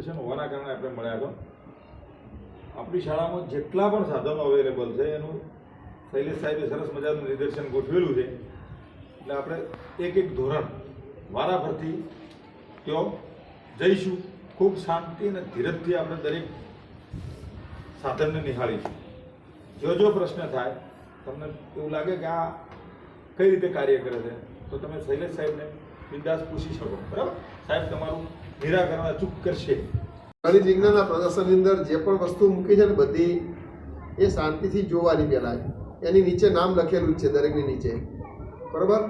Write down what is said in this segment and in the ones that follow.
Information હોવાના કારણે આપણે મળ્યા તો આપણી શાળામાં જેટલા પણ સાધનો અવેલેબલ છે એનું શૈલેષ સાહેબે સરસ મજાનું નિદર્શન ગોઠવેલું છે. એટલે આપણે એક એક ધોરણ વારાફરતી ત્યાં જઈશું. ખૂબ શાંતિ અને ધીરજથી આપણે દરેક સાધનને નિહાળીશું. જો પ્રશ્ન થાય, તમને એવું લાગે કે આ કઈ રીતે કાર્ય કરે છે, તો તમે શૈલેષ સાહેબને બિંદાસ પૂછી શકો. બરાબર? સાહેબ તમારું નિરાકરણ અચૂક કરશે. ગણિત વિજ્ઞાનના પ્રદર્શનની અંદર જે પણ વસ્તુ મૂકી છે ને બધી એ શાંતિથી જોવાની પહેલાં એની નીચે નામ લખેલું જ છે દરેકની નીચે. બરાબર?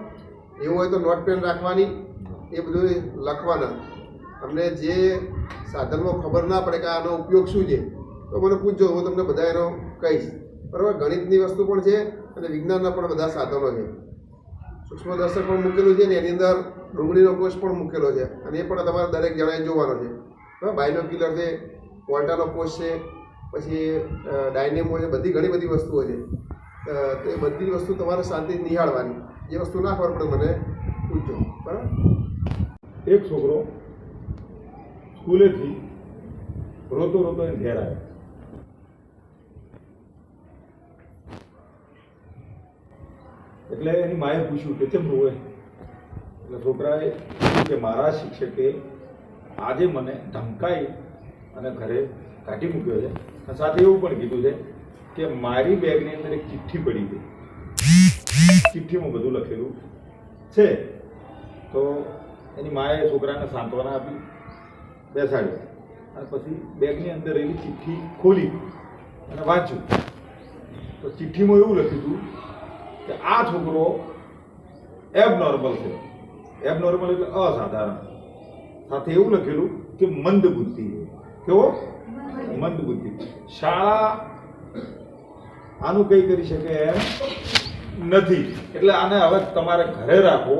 એવું હોય તો નોટ પેન રાખવાની, એ બધું લખવાના. તમને જે સાધનમાં ખબર ના પડે કે આનો ઉપયોગ શું છે તો મને પૂછજો, હું તમને બધા એનો કહીશ. બરાબર? ગણિતની વસ્તુ પણ છે અને વિજ્ઞાનના પણ બધા સાધનો છે. સૂક્ષ્મદર્શક પણ મૂકેલું છે ને એની અંદર ડુંગળીનો કોષ પણ મૂકેલો છે અને એ પણ તમારે દરેક જણાએ જોવાનો છે. બરાબર? બાયનોક્યુલર છે, વોલ્ટાનો કોષ છે, પછી ડાયનેમો છે, બધી ઘણી બધી વસ્તુઓ છે. તો એ બધી વસ્તુ તમારે શાંતિથી નિહાળવાની. જે વસ્તુ ના ખબર પડે મને પૂછજો. બરાબર? એક છોકરો સ્કૂલેથી રોતો એને ઘેર આવ્યો. એટલે એની માએ પૂછ્યું કે કેમ રોવે? એટલે છોકરાએ કીધું કે મારા શિક્ષકે આજે મને ધમકાઈ અને ઘરે કાઢી મૂક્યો છે. અને સાથે એવું પણ કીધું છે કે મારી બેગની અંદર એક ચિઠ્ઠી પડી ગઈ. ચિઠ્ઠીમાં બધું લખેલું છે. તો એની માએ છોકરાને સાંત્વના આપી, બેસાડ્યો અને પછી બેગની અંદર એવી ચિઠ્ઠી ખોલી અને વાંચ્યું. તો ચિઠ્ઠીમાં એવું લખ્યું હતું કે આ છોકરો એબનોર્મલ છે. એબનોર્મલ એટલે અસાધારણ. સાથે એવું લખેલું કે મંદ બુદ્ધિ. કેવો? મંદ બુદ્ધિ. શાળા આનું કંઈ કરી શકે એમ નથી. એટલે આને હવે તમારે ઘરે રાખો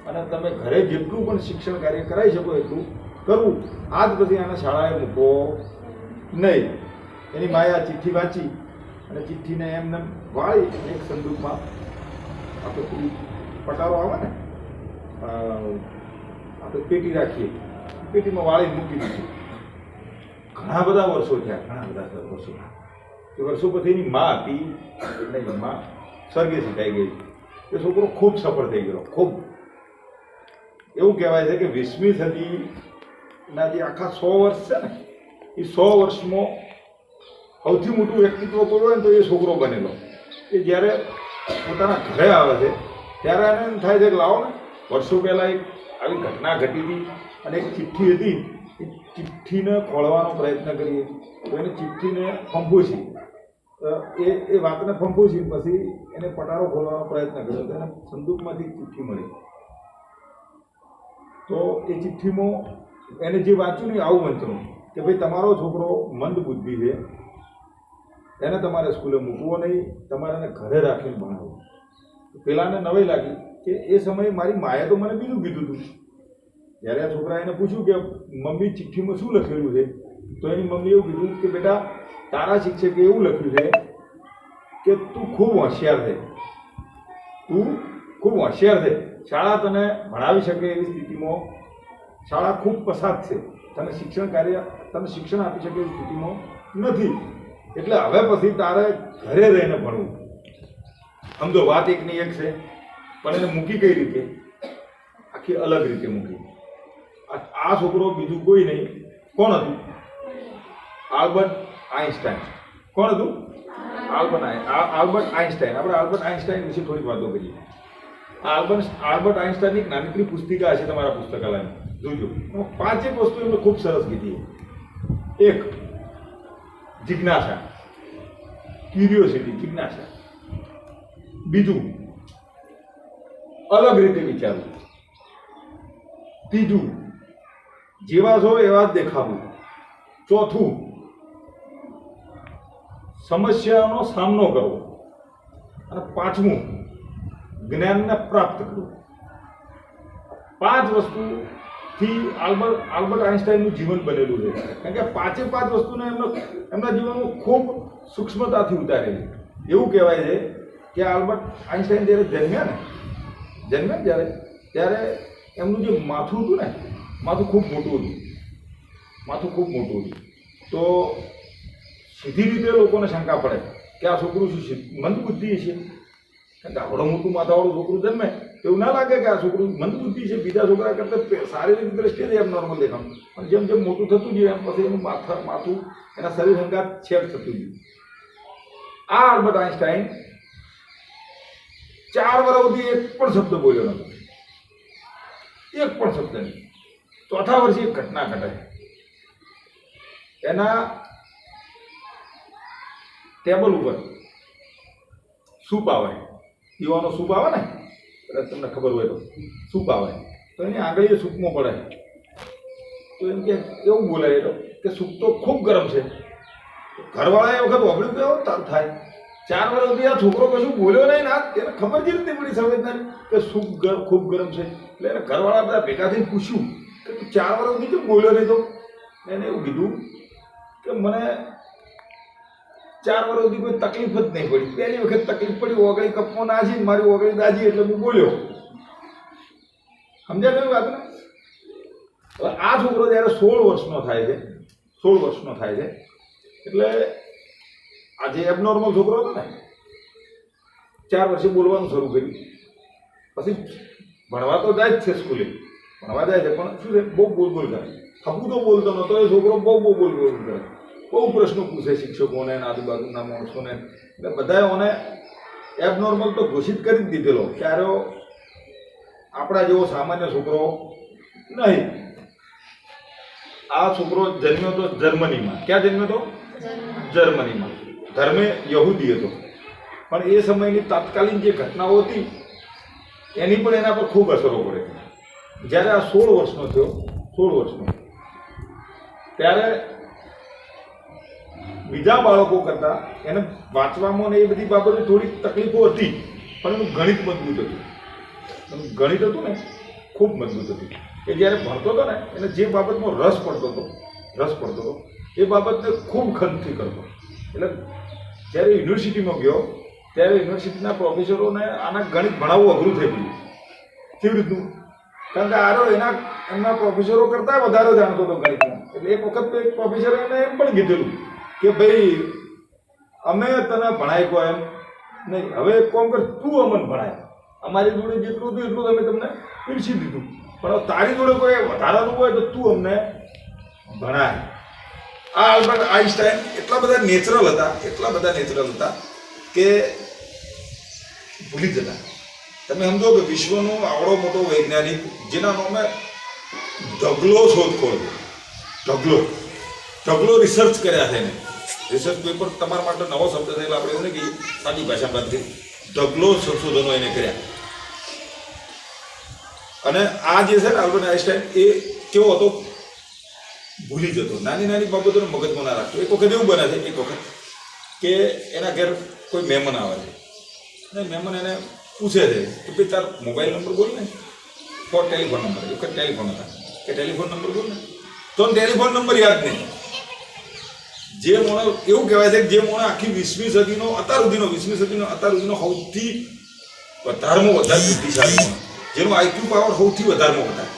અને તમે ઘરે જેટલું પણ શિક્ષણ કાર્ય કરાવી શકો એટલું કરવું. આજ પછી આને શાળાએ મૂકો નહીં. એની માએ આ ચિઠ્ઠી વાંચી અને ચિઠ્ઠીને એમને વાળી એક સંદૂકમાં આપણે પેલી પટારો આવે ને, આપણે પેટી રાખીએ, પેટીમાં વાળીને મૂકી દીધી. ઘણા બધા વર્ષો થયા. એ વર્ષો પછી એની મા હતી એટલે એની મા સ્વર્ગે શીખાઈ ગઈ. એ છોકરો ખૂબ સફળ થઈ ગયો. ખૂબ એવું કહેવાય છે કે 20મી સદીના જે આખા 100 વર્ષ છે ને, એ 100 વર્ષમાં સૌથી મોટું વ્યક્તિત્વ કોઈ હોય ને તો એ છોકરો બનેલો. એ જ્યારે પોતાના ઘરે આવે છે ત્યારે એને એમ થાય છે કે લાવો ને, વર્ષો પહેલાં એક આવી ઘટના ઘટી હતી અને એક ચિઠ્ઠી હતી. એ ચિઠ્ઠીને ખોલવાનો પ્રયત્ન કરીએ તો એને ચિઠ્ઠીને ફંફોશી, એ વાતને ફંફોશી પછી એને પટારો ખોલવાનો પ્રયત્ન કર્યો તો એને સંદૂકમાંથી ચિઠ્ઠી મળી. તો એ ચિઠ્ઠીમાં એને જે વાંચ્યું ને આવું વાંચવું કે ભાઈ તમારો છોકરો મંદ બુદ્ધિ છે, એને તમારે સ્કૂલે મૂકવો નહીં, તમારે એને ઘરે રાખીને ભણાવવું. પેલાને નવાઈ લાગી કે એ સમયે મારી માએ તો મને બીજું કીધું હતું. જ્યારે આ છોકરાએ એને પૂછ્યું કે મમ્મી ચિઠ્ઠીમાં શું લખેલું છે, તો એની મમ્મી એવું કીધું કે બેટા તારા શિક્ષકે એવું લખ્યું છે કે તું ખૂબ હોશિયાર છે, તું ખૂબ હોશિયાર છે, શાળા તને ભણાવી શકે એવી સ્થિતિમાં, શાળા ખૂબ પસાર છે, તને શિક્ષણ આપી શકે એવી સ્થિતિમાં નથી. એટલે હવે પછી તારે ઘરે રહીને ભણવું. સમજો વાત એકની એક છે, પણ એને મૂકી કઈ રીતે? આખી અલગ રીતે મૂકી. આ છોકરો બીજું કોઈ નહીં. કોણ હતું? Albert Einstein. કોણ હતું? Albert Einstein. આપણે આલ્બર્ટ આઇન્સ્ટાઈન વિશે થોડીક વાતો કરીએ. આલ્બર્ટ આઇન્સ્ટાઈનની એક નાનકડી પુસ્તિકા હશે તમારા પુસ્તકાલયમાં, જોજો. 5 વસ્તુ એમને ખૂબ સરસ કીધી. એક, જિજ્ઞાસા, ક્યુરિયોસિટી, જિજ્ઞાસા. બીજું, અલગ રીતે વિચારવું. ત્રીજું, જેવા છો એવા જ દેખાવું. ચોથું, સમસ્યાનો સામનો કરવો. અને 5મું, જ્ઞાનને પ્રાપ્ત કરવું. 5 વસ્તુથી આલ્બર્ટ આઇન્સ્ટાઈનનું જીવન બનેલું છે. કારણ કે 5 વસ્તુને એમના જીવનમાં ખૂબ સૂક્ષ્મતાથી ઉતારેલી. એવું કહેવાય છે કે આલ્બર્ટ આઇન્સ્ટાઈન જ્યારે જન્મ્યા ત્યારે એમનું જે માથું હતું ને, માથું ખૂબ મોટું હતું. માથું ખૂબ મોટું હતું. તો સીધી રીતે લોકોને શંકા પડે કે આ છોકરું શું મંદબુદ્ધિ છે, કારણ કે આવડું મોટું માથાવાળું છોકરું જન્મે એવું ના લાગે કે આ છોકરું મંદબુદ્ધિ છે, બીજા છોકરા કરતાં શારીરિક દ્રષ્ટિએ એમ નોર્મલ દેખાવાનું. પણ જેમ જેમ મોટું થતું ગયું એમ પછી એનું માથું એના શરીર સંગાત છેદ થતું ગયું. આ આલ્બર્ટ આઇન્સ્ટાઈન 4 વર્ષ સુધી એક પણ શબ્દ બોલ્યો નતો, એક પણ શબ્દ નહીં. ચોથા વર્ષે એક ઘટના ઘટાય. એના ટેબલ ઉપર સૂપ આવે, પીવાનો સૂપ આવે ને, કદાચ તમને ખબર હોય તો સૂપ આવે, તો એની આંગળીએ સૂપમાં પડે. તો એમ કે એવું બોલાય તો કે સૂપ તો ખૂબ ગરમ છે. ઘરવાળાએ એ વખત વાપર્યું કેવો તાર થાય. 4 વર્ષ સુધી આ છોકરો કશું બોલ્યો નહીં ના, એને ખબર જ નથી પડી સંવેદના કે સૂપ ખૂબ ગરમ છે. એટલે એને ઘરવાળા બધા ભેગા થઈને પૂછ્યું કે તું 4 વર્ષ સુધી કેમ બોલ્યો નહીં? તો એને એવું કીધું કે મને 4 વર્ષ સુધી કોઈ તકલીફ જ નહીં પડી. પહેલી વખત તકલીફ પડી, ઓગળી કપમાં નાસી, મારી ઓગળી દાજી એટલે હું બોલ્યો. સમજ્યા કઈ વાત ને? હવે આ છોકરો જ્યારે 16 વર્ષનો થાય છે, 16 વર્ષનો થાય છે, એટલે આ જે એબનોર્મલ છોકરો હતો ને, 4 વર્ષે બોલવાનું શરૂ કર્યું. પછી ભણવા તો જાય જ છે, સ્કૂલે ભણવા જાય છે, પણ શું છે, બહુ બોલ કરે. હપું તો બોલતો નતો એ છોકરો, બહુ બોલ કરે. બહુ પ્રશ્નો પૂછે શિક્ષકોને, આજુબાજુના માણસોને. એટલે બધાએ ઓને એબનોર્મલ તો ઘોષિત કરી જ દીધેલો કે આપણા જેવો સામાન્ય છોકરો નહીં. આ છોકરો જન્મ્યો તો જર્મનીમાં. ક્યાં જન્મ્યો તો? જર્મનીમાં. ધર્મે યહૂદી હતો, પણ એ સમયની તાત્કાલિક જે ઘટનાઓ હતી એની પણ એના પર ખૂબ અસરો પડે. જ્યારે આ 16 વર્ષનો થયો, 16 વર્ષનો, ત્યારે બીજા બાળકો કરતાં એને વાંચવામાં ને એ બધી બાબતે થોડી તકલીફો હતી, પણ એનું ગણિત મજબૂત હતું. એનું ગણિત હતું ને ખૂબ મજબૂત હતું. કે જ્યારે ભણતો હતો ને એને જે બાબતમાં રસ પડતો હતો એ બાબતને ખૂબ ખંતથી કરતો. એટલે જ્યારે યુનિવર્સિટીમાં ગયો ત્યારે યુનિવર્સિટીના પ્રોફેસરોને આના ગણિત ભણાવવું અઘરું થઈ ગયું. કેવી રીતનું? કારણ કે આરો એમના પ્રોફેસરો કરતાં વધારે જાણતો હતો ગણિતમાં. એટલે એક વખત એક પ્રોફેસરે એને એમ પણ કીધેલું કે ભાઈ અમે તને ભણાય કહો એમ નહીં, હવે એક કામ કર, તું અમને ભણાય. અમારી જોડે જેટલું હતું એટલું અમે તમને પીરસી દીધું, પણ તારી જોડે કોઈ વધારાનું હોય તો તું અમને ભણાય. આ આલ્બર્ટ આઇન્સ્ટાઈન એટલા બધા નેચરલ હતા કે ભૂલી જતા. તમે સમજો કે વિશ્વનો આવડો મોટો વૈજ્ઞાનિક જેના નામે ઢગલો શોધખોળ, ઢગલો રિસર્ચ કર્યા છે. એને રિસર્ચ પેપર તમારા માટે નવો શબ્દ છે એટલે આપણે એવું નહીં કહીએ, સાદી ભાષામાં વાત કરીએ, ઢગલો સંશોધનો એને કર્યા. અને આ જે છે ને આલ્બર્ટ આઇન્સ્ટાઈન, એ કેવો હતો? ભૂલી જતો, નાની બાબતોને મગજમાં ના રાખતો. એક વખત એવું બને છે, એક વખત કે એના ઘેર કોઈ મહેમાન આવે છે અને મહેમાન એને પૂછે છે કે ભાઈ તાર મોબાઈલ નંબર બોલ ને, તો ટેલિફોન નંબર, એક વખત ટેલિફોન હતા કે ટેલિફોન નંબર બોલ ને, તો ટેલિફોન નંબર યાદ નહીં. જે મોણો એવું કહેવાય છે કે જે મોણો આખી 20મી સદીનો અત્યાર સુધીનો સૌથી વધારેમાં વધારે બુદ્ધિશાળી મોણો, જેનો આઈક્યુ પાવર સૌથી વધારેમાં વધારે,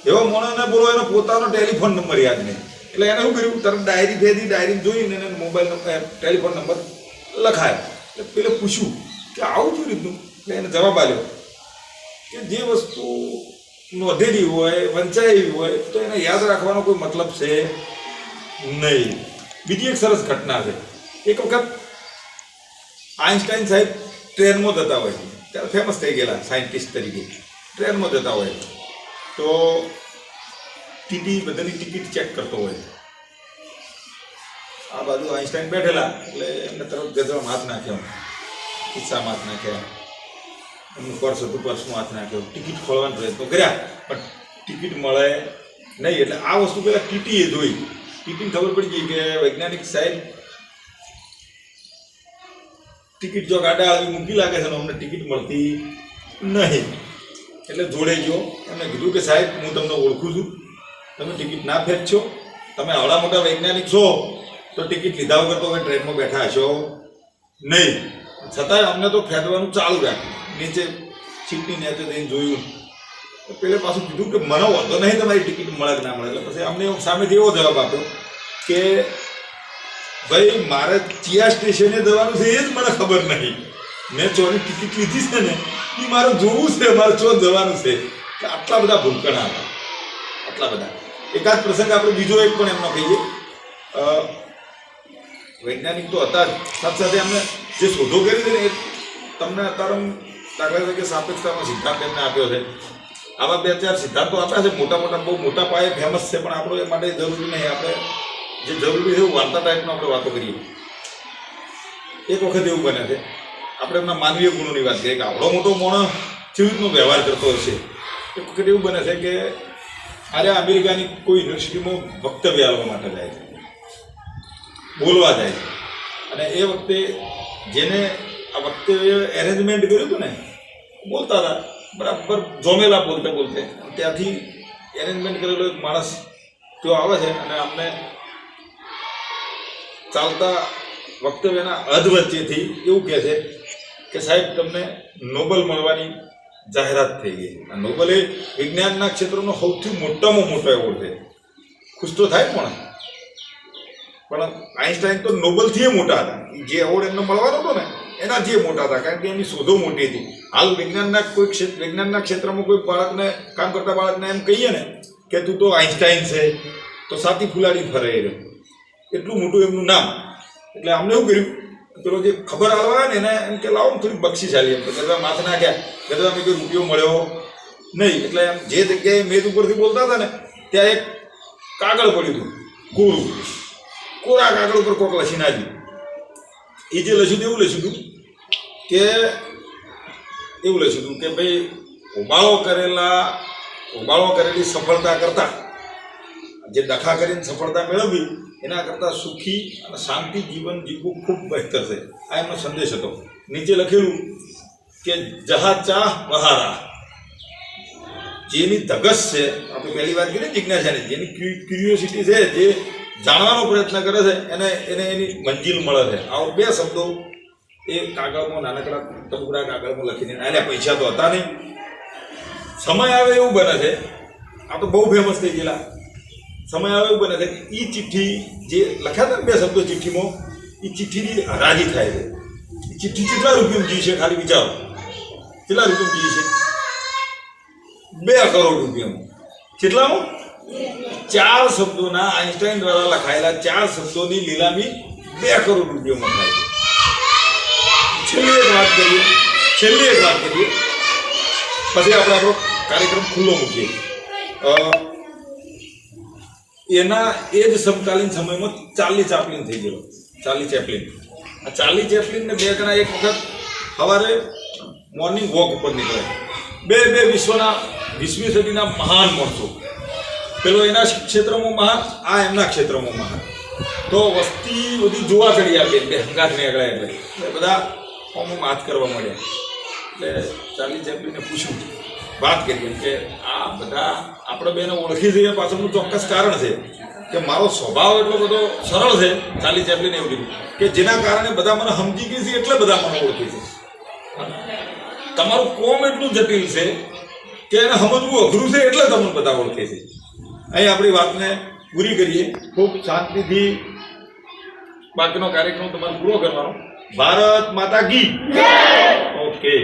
એવા મોણોને બોલો એનો પોતાનો ટેલિફોન નંબર યાદ નહીં. એટલે એને શું કર્યું, તરત ડાયરી જોઈને એને મોબાઈલ નંબર, ટેલિફોન નંબર લખાય. એટલે પેલે પૂછ્યું કે આવું કેવી રીતનું? એટલે એને જવાબ આપ્યો કે જે વસ્તુ નોંધેલી હોય, વંચાયેલી હોય, તો એને યાદ રાખવાનો કોઈ મતલબ છે નહીં. બીજી એક સરસ ઘટના છે. એક વખત આઇન્સ્ટાઈન સાહેબ ટ્રેનમાં જતા હોય છે, ત્યારે ફેમસ થઈ ગયેલા સાયન્ટિસ્ટ તરીકે. ટ્રેનમાં જતા હોય તો ટીટી બધાની ટિકિટ ચેક કરતો હોય. આ બાજુ આઇન્સ્ટાઈન બેઠેલા, એટલે એમને તરફ ગજવામાં હાથ નાખ્યો, ખિસ્સામાં હાથ નાખ્યા, એમનું પર્સ હતું, પર્સમાં હાથ નાખ્યો, ટિકિટ ખોલવાનો પ્રયત્ન કર્યા, પણ ટિકિટ મળે નહીં. એટલે આ વસ્તુ પહેલાં ટીટીએ જોઈ. ટીટીને ખબર પડી ગઈ કે વૈજ્ઞાનિક સાહેબ ટિકિટ જો ગાડા આવી મૂકી લાગે છે, અમને ટિકિટ મળતી નહીં. એટલે જોડે ગયો, એમને કીધું કે સાહેબ હું તમને ઓળખું છું, તમે ટિકિટ ના ફેંકશો, તમે આવડા મોટા વૈજ્ઞાનિક છો તો ટિકિટ લીધા વગર તો હવે ટ્રેનમાં બેઠા હશો નહીં. છતાંય અમને તો ફેંકવાનું ચાલુ રાખ્યું. નીચે સીટની નીચે જઈને જોયું તો પેલે પાછું કીધું કે મને વાંધો નહીં તમારી ટિકિટ મળે કે ના મળે. એટલે પછી અમને સામેથી એવો જવાબ આપ્યો કે ભાઈ મારે ચિયા સ્ટેશને જવાનું છે એ જ મને ખબર નહીં. મેં ચોની ટિકિટ લીધી છે ને એ મારે જોવું છે, મારે ચો જવાનું છે. એટલે આટલા બધા ભૂલકણા હતા, આટલા બધા. એકાદ પ્રસંગ આપણે બીજો એક પણ એમનો કહીએ. વૈજ્ઞાનિક તો હતા જ, સાથે સાથે એમને જે શોધો કરી હતી ને એ તમને અત્યારે દાખલા તરીકે સાપેક્ષતાનો સિદ્ધાંત એમને આપ્યો છે. આવા 2-4 સિદ્ધાંતો આપ્યા છે, મોટા મોટા, બહુ મોટા પાયે ફેમસ છે, પણ આપણો એ માટે જરૂરી નહીં. આપણે જે જરૂરી છે એવું વાર્તા ટાઈપનો આપણે વાતો કરીએ. એક વખત એવું બને છે, આપણે એમના માનવીય ગુણોની વાત કરીએ કે આપણો મોટો માણસ કેવી રીતનો વ્યવહાર કરતો હશે. એક વખત એવું બને છે કે આજે અમેરિકાની કોઈ યુનિવર્સિટીમાં વક્તવ્ય આપવા માટે જાય છે, બોલવા જાય છે. અને એ વખતે જેને આ વક્તવ્ય એરેન્જમેન્ટ કર્યું હતું ને, બોલતા હતા બરાબર જોમેલા બોલતે બોલતે. ત્યાંથી એરેન્જમેન્ટ કરેલો એક માણસ તેઓ આવે છે અને અમને ચાલતા વક્તવ્યના અધ વચ્ચેથી એવું કહે છે કે સાહેબ તમને નોબલ મળવાની જાહેરાત થઈ ગઈ. આ નોબલ એ વિજ્ઞાનના ક્ષેત્રનો સૌથી મોટામાં મોટો એવોર્ડ છે. ખુશ તો થાય પણ આઈન્સ્ટાઈન તો નોબલથી મોટા હતા. જે એવોર્ડ એમને મળવાનો હતો ને એનાથી મોટા હતા, કારણ કે એની શોધો મોટી હતી. હાલ વિજ્ઞાનના ક્ષેત્રમાં કોઈ બાળકને, કામ કરતા બાળકને એમ કહીએ ને કે તું તો આઈન્સ્ટાઈન છે તો સાથી ફુલાડી ફરે રહ્યો, એટલું મોટું એમનું નામ. એટલે અમને એવું કર્યું, પેલો જે ખબર આવવા ને એને એમ કે લાવો ને થોડી બક્ષીસ આલી. એમ તો ગધા માથે નાખ્યા, ગધા મેં કોઈ રૂપિયો મળ્યો નહીં. એટલે એમ જે જગ્યાએ મેદ ઉપરથી બોલતા હતા ને ત્યાં એક કાગળ પડ્યું હતું કોરું, કોરા કાગળ ઉપર કોક લખીને આવ્યું. એ જે લખ્યું હતું એવું લખ્યું હતું કે ભાઈ ઉબાળો કરેલી સફળતા કરતા, જે ડખા કરીને સફળતા મેળવવી એના કરતાં સુખી અને શાંતિ જીવન જીવવું ખૂબ બહેતર છે. આ એમનો સંદેશ હતો. નીચે લખેલું કે જહા ચાહ બહારા, જેની ધગસ છે, આપણે પહેલી વાત કરીએ જિજ્ઞાસાની, જેની ક્યુરિયોસિટી છે, જે જાણવાનો પ્રયત્ન કરે છે એને એની મંજિલ મળે છે. આવા 2 શબ્દો એ કાગળમાં, નાનકડા ટુકડા કાગળમાં લખીને. આલ્યા પૈસા તો હતા નહીં. સમય આવે એવું બને છે, આ તો બહુ ફેમસ થઈ ગયેલા. સમય આવે એવું બને છે કે એ ચિઠ્ઠી જે લખ્યા હતા ને 2 શબ્દો ચિઠ્ઠીમાં, એ ચિઠ્ઠીની હરાજી થાય છે. એ ચિઠ્ઠી કેટલા રૂપિયામાં જી છે ખાલી વિચારો, કેટલા રૂપિયામાં જી છે? 2 કરોડ રૂપિયામાં. કેટલામાં? 4 શબ્દોના, આઈન્સ્ટાઈન દ્વારા લખાયેલા 4 શબ્દોની લીલામી 2 કરોડ રૂપિયામાં થાય છે. છેલ્લી એક વાત કરીએ, પછી આપણે આપણો કાર્યક્રમ ખુલ્લો મૂકીએ. એના એ જ સમકાલીન સમયમાં ચાર્લી ચેપ્લિન થઈ ગયેલો. ચાર્લી ચેપ્લિન, આ ચાર્લી ચેપ્લિનને 2 જણા એક વખત સવારે મોર્નિંગ વોક ઉપર નીકળે. બે વિશ્વના 20મી સદીના મહાન માણસો. પેલો એના ક્ષેત્રમાં મહાન, આ એમના ક્ષેત્રમાં મહાન. તો વસ્તી બધી જોવા ચડી આપે, 2 હંગાથ નીકળ્યા એટલે બધા વાત કરવા માંડ્યા. એટલે ચાર્લી ચેપ્લિને પૂછ્યું, વાત કરીએ કે આ બધા આપણે બેને ઓળખી જઈએ પાછળનું ચોક્કસ કારણ છે કે મારો સ્વભાવ એટલો બધો સરળ છે. ચાર્લી ચેપ્લિને એવું કીધું કે જેના કારણે બધા મને સમજી ગઈ છે એટલે બધા મને ઓળખી છે. તમારું કોમ એટલું જટિલ છે કે એને સમજવું અઘરું છે એટલે તમને બધા ઓળખે છે. અહીં આપણી વાતને પૂરી કરીએ. ખૂબ શાંતિથી બાકીનો કાર્યક્રમ તમારે પૂરો કરવાનો. ભારત માતા કી જય. ઓકે.